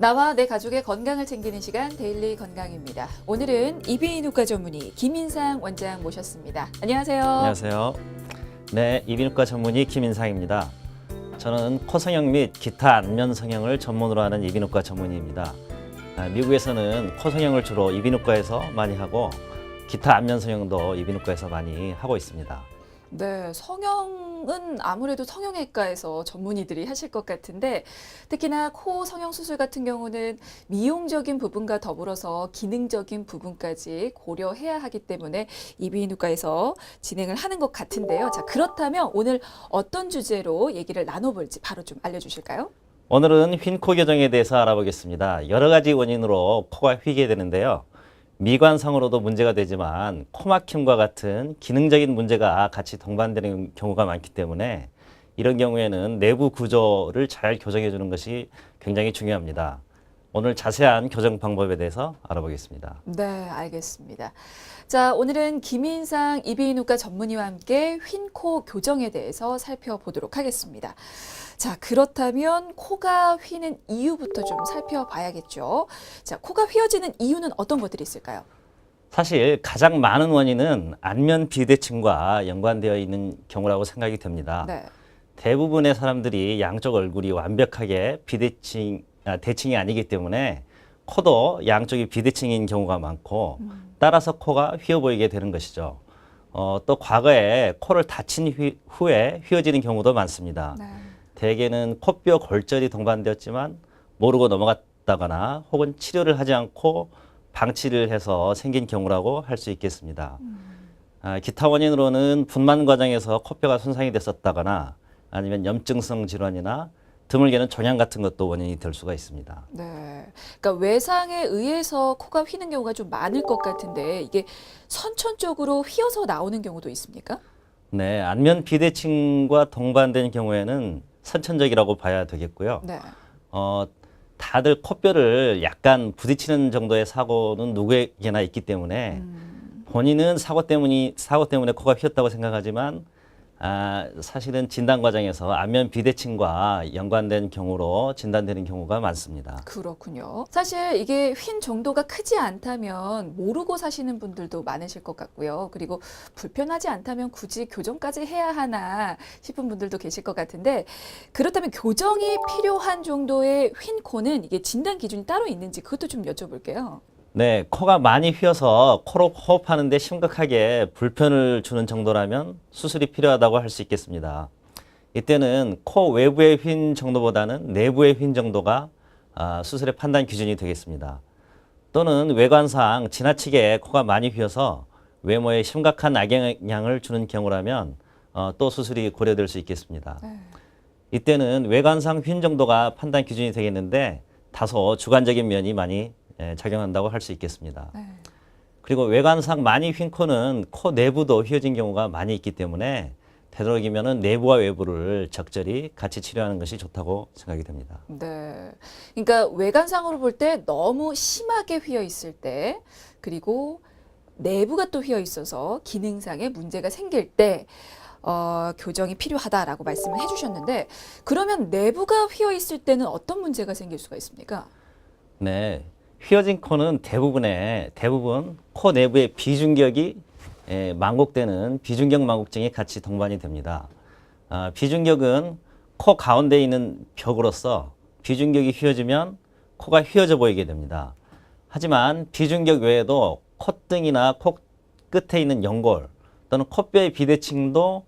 나와 내 가족의 건강을 챙기는 시간 데일리 건강입니다. 오늘은 이비인후과 전문의 김인상 원장 모셨습니다. 안녕하세요. 안녕하세요. 네, 이비인후과 전문의 김인상입니다. 저는 코성형 및 기타 안면 성형을 전문으로 하는 이비인후과 전문의입니다. 미국에서는 코성형을 주로 이비인후과에서 많이 하고 기타 안면 성형도 이비인후과에서 많이 하고 있습니다. 네, 성형은 아무래도 성형외과에서 전문의들이 하실 것 같은데 특히나 코 성형 수술 같은 경우는 미용적인 부분과 더불어서 기능적인 부분까지 고려해야 하기 때문에 이비인후과에서 진행을 하는 것 같은데요. 자, 그렇다면 오늘 어떤 주제로 얘기를 나눠볼지 바로 좀 알려주실까요? 오늘은 휜 코 교정에 대해서 알아보겠습니다. 여러 가지 원인으로 코가 휘게 되는데요. 미관상으로도 문제가 되지만 코막힘과 같은 기능적인 문제가 같이 동반되는 경우가 많기 때문에 이런 경우에는 내부 구조를 잘 교정해 주는 것이 굉장히 중요합니다. 오늘 자세한 교정 방법에 대해서 알아보겠습니다. 네, 알겠습니다. 자, 오늘은 김인상 이비인후과 전문의와 함께 휜 코 교정에 대해서 살펴보도록 하겠습니다. 자, 그렇다면 코가 휘는 이유부터 좀 살펴봐야겠죠. 자, 코가 휘어지는 이유는 어떤 것들이 있을까요? 사실 가장 많은 원인은 안면 비대칭과 연관되어 있는 경우라고 생각이 됩니다. 네. 대부분의 사람들이 양쪽 얼굴이 완벽하게 대칭이 아니기 때문에 코도 양쪽이 비대칭인 경우가 많고 따라서 코가 휘어 보이게 되는 것이죠. 또 과거에 코를 다친 후에 휘어지는 경우도 많습니다. 네. 대개는 코뼈 골절이 동반되었지만 모르고 넘어갔다거나 혹은 치료를 하지 않고 방치를 해서 생긴 경우라고 할 수 있겠습니다. 기타 원인으로는 분만 과정에서 코뼈가 손상이 됐었다거나 아니면 염증성 질환이나 드물게는 종양 같은 것도 원인이 될 수가 있습니다. 네. 그러니까 외상에 의해서 코가 휘는 경우가 좀 많을 것 같은데 이게 선천적으로 휘어서 나오는 경우도 있습니까? 네, 안면 비대칭과 동반된 경우에는 선천적이라고 봐야 되겠고요. 네. 다들 코뼈를 약간 부딪히는 정도의 사고는 누구에게나 있기 때문에 본인은 사고 때문에 코가 휘었다고 생각하지만 사실은 진단 과정에서 안면 비대칭과 연관된 경우로 진단되는 경우가 많습니다. 그렇군요. 사실 이게 휜 정도가 크지 않다면 모르고 사시는 분들도 많으실 것 같고요. 그리고 불편하지 않다면 굳이 교정까지 해야 하나 싶은 분들도 계실 것 같은데 그렇다면 교정이 필요한 정도의 휜 코는 이게 진단 기준이 따로 있는지 그것도 좀 여쭤볼게요. 네, 코가 많이 휘어서 코로 호흡하는데 심각하게 불편을 주는 정도라면 수술이 필요하다고 할 수 있겠습니다. 이때는 코 외부의 휜 정도보다는 내부의 휜 정도가 수술의 판단 기준이 되겠습니다. 또는 외관상 지나치게 코가 많이 휘어서 외모에 심각한 악영향을 주는 경우라면 또 수술이 고려될 수 있겠습니다. 이때는 외관상 휜 정도가 판단 기준이 되겠는데 다소 주관적인 면이 많이 작용한다고 할 수 있겠습니다. 네. 그리고 외관상 많이 휜 코는 코 내부도 휘어진 경우가 많이 있기 때문에 되도록이면 내부와 외부를 적절히 같이 치료하는 것이 좋다고 생각이 됩니다. 네. 그러니까 외관상으로 볼 때 너무 심하게 휘어 있을 때 그리고 내부가 또 휘어 있어서 기능상의 문제가 생길 때 교정이 필요하다라고 말씀을 해주셨는데 그러면 내부가 휘어 있을 때는 어떤 문제가 생길 수가 있습니까? 네, 휘어진 코는 대부분 코 내부의 비중격이 망곡되는 비중격 망곡증이 같이 동반이 됩니다. 비중격은 코 가운데 있는 벽으로서 비중격이 휘어지면 코가 휘어져 보이게 됩니다. 하지만 비중격 외에도 콧등이나 코 끝에 있는 연골 또는 코뼈의 비대칭도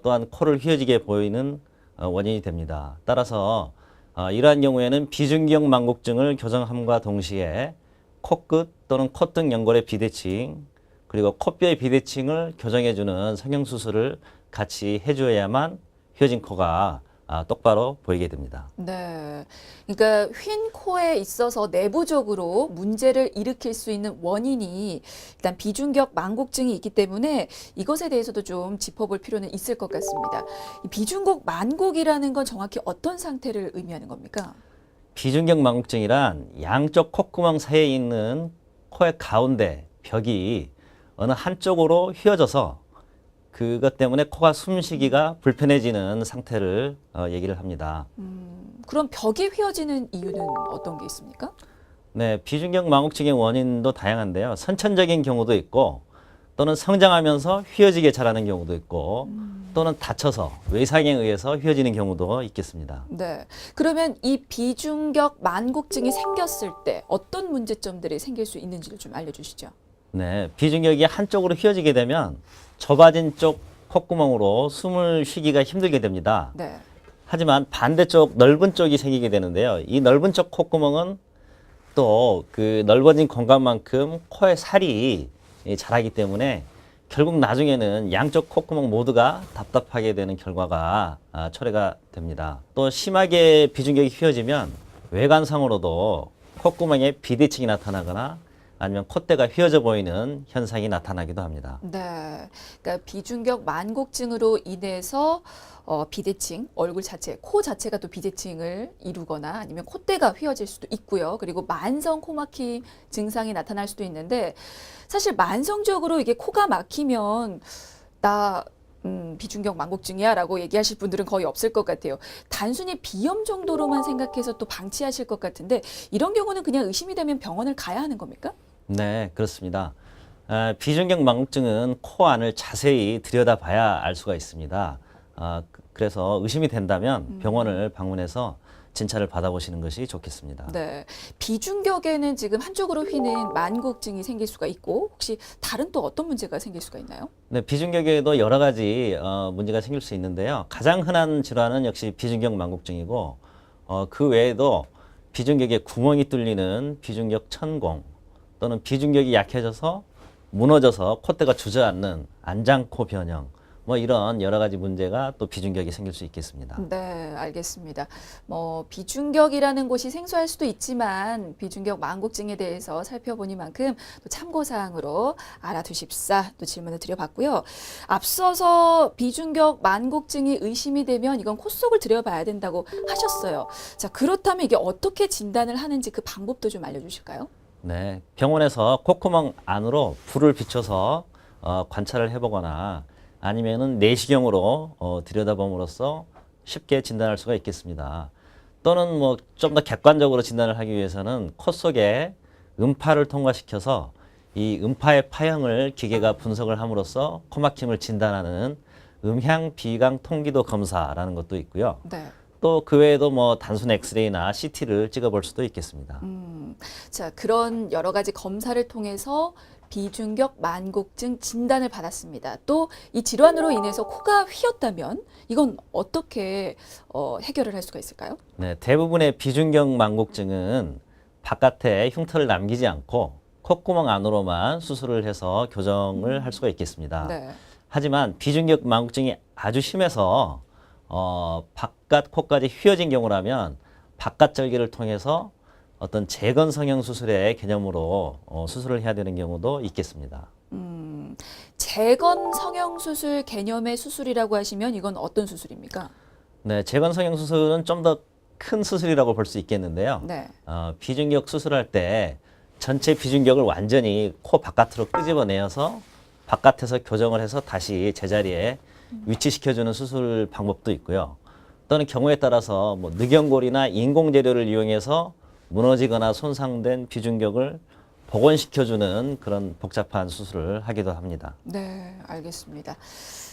또한 코를 휘어지게 보이는 원인이 됩니다. 따라서 이러한 경우에는 비중격 망곡증을 교정함과 동시에 코끝 또는 콧등 연골의 비대칭 그리고 코뼈의 비대칭을 교정해주는 성형수술을 같이 해줘야만 휘어진 코가 똑바로 보이게 됩니다. 네. 그러니까 휜 코에 있어서 내부적으로 문제를 일으킬 수 있는 원인이 일단 비중격 망곡증이 있기 때문에 이것에 대해서도 좀 짚어볼 필요는 있을 것 같습니다. 이 비중격 망곡이라는 건 정확히 어떤 상태를 의미하는 겁니까? 비중격 망곡증이란 양쪽 콧구멍 사이에 있는 코의 가운데 벽이 어느 한쪽으로 휘어져서 그것 때문에 코가 숨쉬기가 불편해지는 상태를 얘기를 합니다. 그럼 벽이 휘어지는 이유는 어떤 게 있습니까? 네, 비중격 망곡증의 원인도 다양한데요. 선천적인 경우도 있고 또는 성장하면서 휘어지게 자라는 경우도 있고 또는 다쳐서 외상에 의해서 휘어지는 경우도 있겠습니다. 네. 그러면 이 비중격 만곡증이 생겼을 때 어떤 문제점들이 생길 수 있는지를 좀 알려주시죠. 네, 비중격이 한쪽으로 휘어지게 되면 좁아진 쪽 콧구멍으로 숨을 쉬기가 힘들게 됩니다. 네. 하지만 반대쪽 넓은 쪽이 생기게 되는데요. 이 넓은 쪽 콧구멍은 또 그 넓어진 공간만큼 코에 살이 자라기 때문에 결국 나중에는 양쪽 콧구멍 모두가 답답하게 되는 결과가 초래가 됩니다. 또 심하게 비중격이 휘어지면 외관상으로도 콧구멍에 비대칭이 나타나거나 아니면 콧대가 휘어져 보이는 현상이 나타나기도 합니다. 네. 그러니까 비중격 만곡증으로 인해서 비대칭, 얼굴 자체, 코 자체가 또 비대칭을 이루거나 아니면 콧대가 휘어질 수도 있고요. 그리고 만성 코막힘 증상이 나타날 수도 있는데 사실 만성적으로 이게 코가 막히면 나 비중격 만곡증이야 라고 얘기하실 분들은 거의 없을 것 같아요. 단순히 비염 정도로만 생각해서 또 방치하실 것 같은데 이런 경우는 그냥 의심이 되면 병원을 가야 하는 겁니까? 네, 그렇습니다. 비중격 망곡증은 코 안을 자세히 들여다봐야 알 수가 있습니다. 그래서 의심이 된다면 병원을 방문해서 진찰을 받아보시는 것이 좋겠습니다. 네. 비중격에는 지금 한쪽으로 휘는 만곡증이 생길 수가 있고 혹시 다른 또 어떤 문제가 생길 수가 있나요? 네, 비중격에도 여러 가지 문제가 생길 수 있는데요. 가장 흔한 질환은 역시 비중격 망곡증이고 그 외에도 비중격에 구멍이 뚫리는 비중격 천공 또는 비중격이 약해져서 무너져서 콧대가 주저앉는 안장코 변형 뭐 이런 여러 가지 문제가 또 비중격이 생길 수 있겠습니다. 네, 알겠습니다. 비중격이라는 곳이 생소할 수도 있지만 비중격 만곡증에 대해서 살펴보니만큼 또 참고사항으로 알아두십사 또 질문을 드려봤고요. 앞서서 비중격 만곡증이 의심이 되면 이건 코 속을 들여봐야 된다고 하셨어요. 자, 그렇다면 이게 어떻게 진단을 하는지 그 방법도 좀 알려주실까요? 네, 병원에서 콧구멍 안으로 불을 비춰서 관찰을 해보거나 아니면은 내시경으로 들여다봄으로써 쉽게 진단할 수가 있겠습니다. 또는 뭐 좀 더 객관적으로 진단을 하기 위해서는 코 속에 음파를 통과시켜서 이 음파의 파형을 기계가 분석을 함으로써 코막힘을 진단하는 음향 비강 통기도 검사라는 것도 있고요. 네. 또 그 외에도 뭐 단순 엑스레이나 CT를 찍어볼 수도 있겠습니다. 자, 그런 여러 가지 검사를 통해서 비중격 만곡증 진단을 받았습니다. 또 이 질환으로 인해서 코가 휘었다면 이건 어떻게 해결을 할 수가 있을까요? 네, 대부분의 비중격 망곡증은 바깥에 흉터를 남기지 않고 콧구멍 안으로만 수술을 해서 교정을 할 수가 있겠습니다. 네. 하지만 비중격 망곡증이 아주 심해서 바깥 코까지 휘어진 경우라면 바깥 절개를 통해서 어떤 재건 성형 수술의 개념으로 수술을 해야 되는 경우도 있겠습니다. 재건 성형 수술 개념의 수술이라고 하시면 이건 어떤 수술입니까? 네, 재건 성형 수술은 좀 더 큰 수술이라고 볼 수 있겠는데요. 네. 비중격 수술할 때 전체 비중격을 완전히 코 바깥으로 끄집어내어서 바깥에서 교정을 해서 다시 제자리에 위치시켜주는 수술 방법도 있고요. 또는 경우에 따라서 뭐 늑연골이나 인공재료를 이용해서 무너지거나 손상된 비중격을 복원시켜주는 그런 복잡한 수술을 하기도 합니다. 네, 알겠습니다.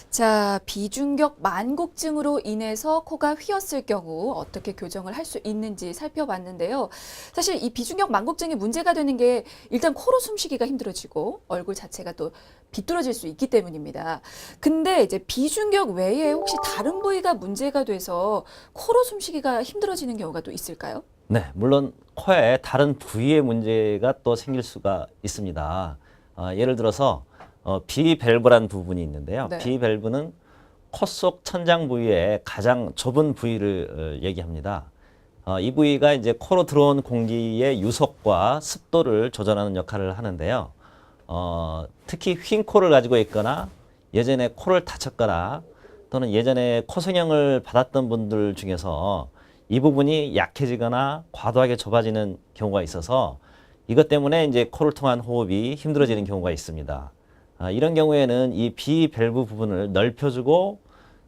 자, 비중격 만곡증으로 인해서 코가 휘었을 경우 어떻게 교정을 할 수 있는지 살펴봤는데요. 사실 이 비중격 만곡증이 문제가 되는 게 일단 코로 숨쉬기가 힘들어지고 얼굴 자체가 또 비뚤어질 수 있기 때문입니다. 근데 이제 비중격 외에 혹시 다른 부위가 문제가 돼서 코로 숨쉬기가 힘들어지는 경우가 또 있을까요? 네, 물론 코에 다른 부위의 문제가 또 생길 수가 있습니다. 예를 들어서 비밸브란 부분이 있는데요. 네. 비밸브는 코 속 천장 부위의 가장 좁은 부위를 얘기합니다. 이 부위가 이제 코로 들어온 공기의 유속과 습도를 조절하는 역할을 하는데요. 특히 휜 코를 가지고 있거나 예전에 코를 다쳤거나 또는 예전에 코 성형을 받았던 분들 중에서 이 부분이 약해지거나 과도하게 좁아지는 경우가 있어서 이것 때문에 이제 코를 통한 호흡이 힘들어지는 경우가 있습니다. 이런 경우에는 이 비밸브 부분을 넓혀주고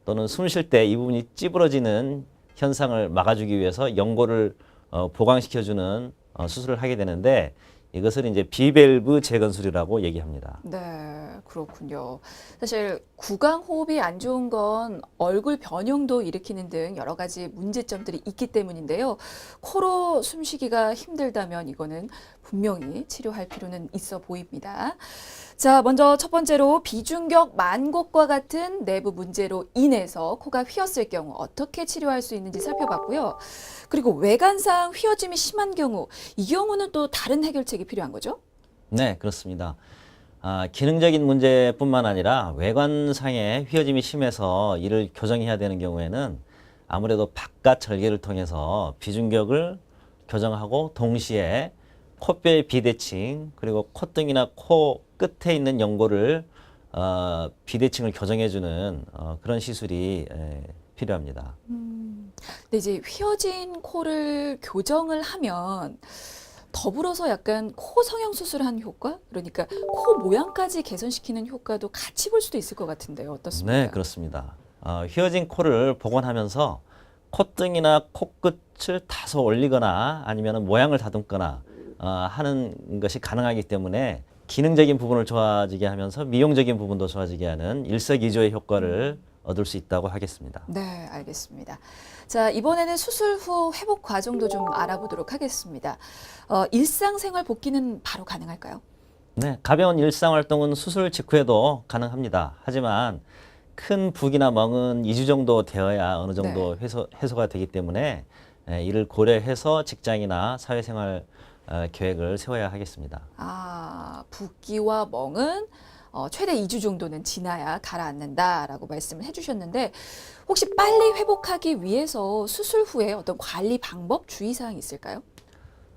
또는 숨 쉴 때 이 부분이 찌부러지는 현상을 막아주기 위해서 연골을 보강시켜주는 수술을 하게 되는데 이것을 이제 비밸브 재건술이라고 얘기합니다. 네, 그렇군요. 사실 구강 호흡이 안 좋은 건 얼굴 변형도 일으키는 등 여러 가지 문제점들이 있기 때문인데요. 코로 숨쉬기가 힘들다면 이거는 분명히 치료할 필요는 있어 보입니다. 자, 먼저 첫 번째로 비중격 만곡과 같은 내부 문제로 인해서 코가 휘었을 경우 어떻게 치료할 수 있는지 살펴봤고요. 그리고 외관상 휘어짐이 심한 경우, 이 경우는 또 다른 해결책이 필요한 거죠? 네, 그렇습니다. 기능적인 문제뿐만 아니라 외관상의 휘어짐이 심해서 이를 교정해야 되는 경우에는 아무래도 바깥 절개를 통해서 비중격을 교정하고 동시에 코뼈의 비대칭 그리고 콧등이나 코 끝에 있는 연골을 비대칭을 교정해주는 그런 시술이 필요합니다. 근데 이제 휘어진 코를 교정을 하면 더불어서 약간 코 성형 수술한 효과? 그러니까 코 모양까지 개선시키는 효과도 같이 볼 수도 있을 것 같은데요. 어떻습니까? 네, 그렇습니다. 휘어진 코를 복원하면서 콧등이나 코끝을 다소 올리거나 아니면 모양을 다듬거나 하는 것이 가능하기 때문에 기능적인 부분을 좋아지게 하면서 미용적인 부분도 좋아지게 하는 일석이조의 효과를 얻을 수 있다고 하겠습니다. 네, 알겠습니다. 자, 이번에는 수술 후 회복 과정도 좀 알아보도록 하겠습니다. 일상생활 복귀는 바로 가능할까요? 네, 가벼운 일상활동은 수술 직후에도 가능합니다. 하지만 큰 부기나 멍은 2주 정도 되어야 어느 정도 해소가 되기 때문에 이를 고려해서 직장이나 사회생활 계획을 세워야 하겠습니다. 붓기와 멍은 최대 2주 정도는 지나야 가라앉는다라고 말씀을 해주셨는데 혹시 빨리 회복하기 위해서 수술 후에 어떤 관리 방법, 주의사항이 있을까요?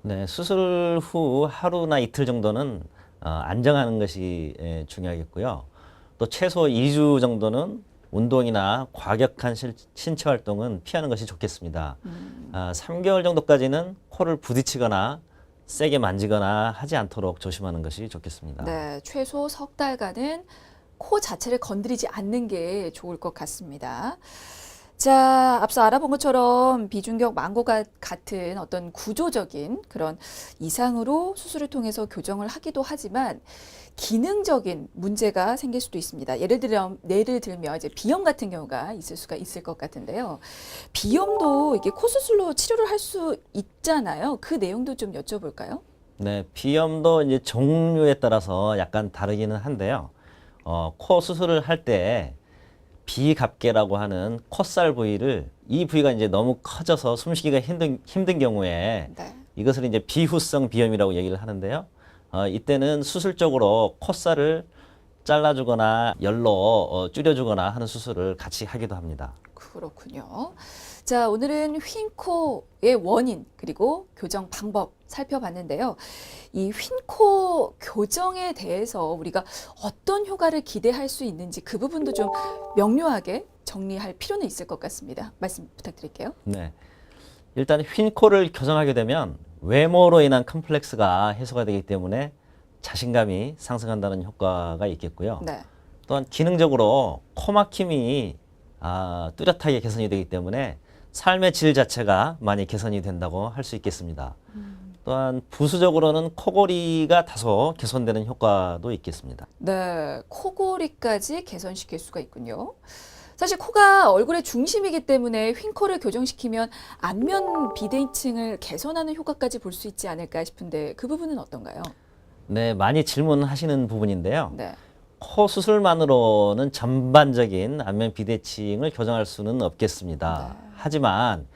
네, 수술 후 하루나 이틀 정도는 안정하는 것이 중요하겠고요. 또 최소 2주 정도는 운동이나 과격한 신체 활동은 피하는 것이 좋겠습니다. 3개월 정도까지는 코를 부딪히거나 세게 만지거나 하지 않도록 조심하는 것이 좋겠습니다. 네, 최소 석 달간은 코 자체를 건드리지 않는 게 좋을 것 같습니다. 자, 앞서 알아본 것처럼 비중격 만고가 같은 어떤 구조적인 그런 이상으로 수술을 통해서 교정을 하기도 하지만 기능적인 문제가 생길 수도 있습니다. 예를 들면 이제 비염 같은 경우가 있을 수가 있을 것 같은데요. 비염도 이게 코 수술로 치료를 할 수 있잖아요. 그 내용도 좀 여쭤볼까요? 네, 비염도 이제 종류에 따라서 약간 다르기는 한데요. 코 수술을 할 때 비갑개라고 하는 콧살 부위를 이 부위가 이제 너무 커져서 숨쉬기가 힘든 경우에 네. 이것을 이제 비후성 비염이라고 얘기를 하는데요. 이때는 수술적으로 콧살을 잘라주거나 열로 줄여주거나 하는 수술을 같이 하기도 합니다. 그렇군요. 자, 오늘은 휜 코의 원인 그리고 교정 방법 살펴봤는데요. 이 휜 코 교정에 대해서 우리가 어떤 효과를 기대할 수 있는지 그 부분도 좀 명료하게 정리할 필요는 있을 것 같습니다. 말씀 부탁드릴게요. 네. 일단 휜 코를 교정하게 되면 외모로 인한 컴플렉스가 해소가 되기 때문에 자신감이 상승한다는 효과가 있겠고요. 네. 또한 기능적으로 코막힘이 뚜렷하게 개선이 되기 때문에 삶의 질 자체가 많이 개선이 된다고 할 수 있겠습니다. 또한 부수적으로는 코골이가 다소 개선되는 효과도 있겠습니다. 네, 코골이까지 개선시킬 수가 있군요. 사실 코가 얼굴의 중심이기 때문에 휜 코를 교정시키면 안면 비대칭을 개선하는 효과까지 볼 수 있지 않을까 싶은데 그 부분은 어떤가요? 네, 많이 질문하시는 부분인데요. 네. 코 수술만으로는 전반적인 안면 비대칭을 교정할 수는 없겠습니다. 하지만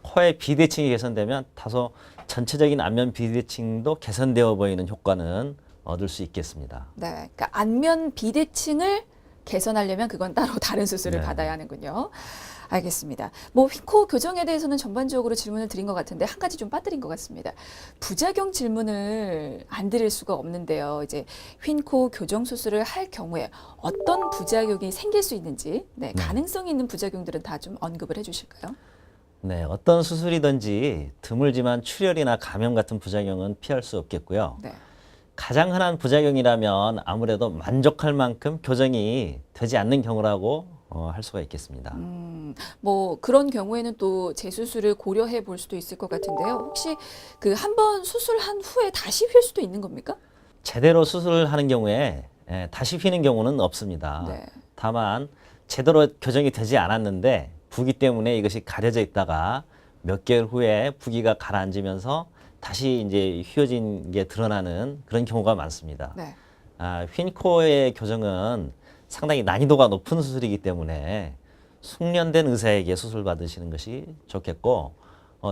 코의 비대칭이 개선되면 다소 전체적인 안면 비대칭도 개선되어 보이는 효과는 얻을 수 있겠습니다. 네, 그러니까 안면 비대칭을 개선하려면 그건 따로 다른 수술을 네. 받아야 하는군요. 알겠습니다. 뭐 휜코 교정에 대해서는 전반적으로 질문을 드린 것 같은데 한 가지 좀 빠뜨린 것 같습니다. 부작용 질문을 안 드릴 수가 없는데요. 이제 휜코 교정 수술을 할 경우에 어떤 부작용이 생길 수 있는지, 네, 가능성이 있는 부작용들은 다 좀 언급을 해주실까요? 네, 어떤 수술이든지 드물지만 출혈이나 감염 같은 부작용은 피할 수 없겠고요. 네. 가장 흔한 부작용이라면 아무래도 만족할 만큼 교정이 되지 않는 경우라고 할 수가 있겠습니다. 뭐 그런 경우에는 또 재수술을 고려해 볼 수도 있을 것 같은데요. 혹시 그 한 번 수술한 후에 다시 휠 수도 있는 겁니까? 제대로 수술을 하는 경우에 다시 휘는 경우는 없습니다. 네. 다만 제대로 교정이 되지 않았는데 부기 때문에 이것이 가려져 있다가 몇 개월 후에 부기가 가라앉으면서 다시 이제 휘어진 게 드러나는 그런 경우가 많습니다. 네. 휜 코의 교정은 상당히 난이도가 높은 수술이기 때문에 숙련된 의사에게 수술 받으시는 것이 좋겠고,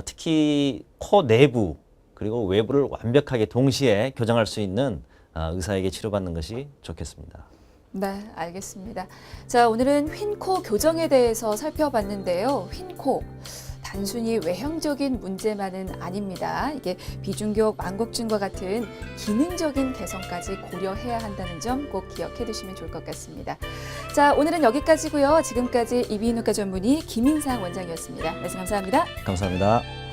특히 코 내부 그리고 외부를 완벽하게 동시에 교정할 수 있는 의사에게 치료받는 것이 좋겠습니다. 네, 알겠습니다. 자, 오늘은 휜코 교정에 대해서 살펴봤는데요. 휜코. 단순히 외형적인 문제만은 아닙니다. 이게 비중격 망곡증과 같은 기능적인 개선까지 고려해야 한다는 점 꼭 기억해 두시면 좋을 것 같습니다. 자, 오늘은 여기까지고요. 지금까지 이비인후과 전문의 김인상 원장이었습니다. 말씀 감사합니다. 감사합니다.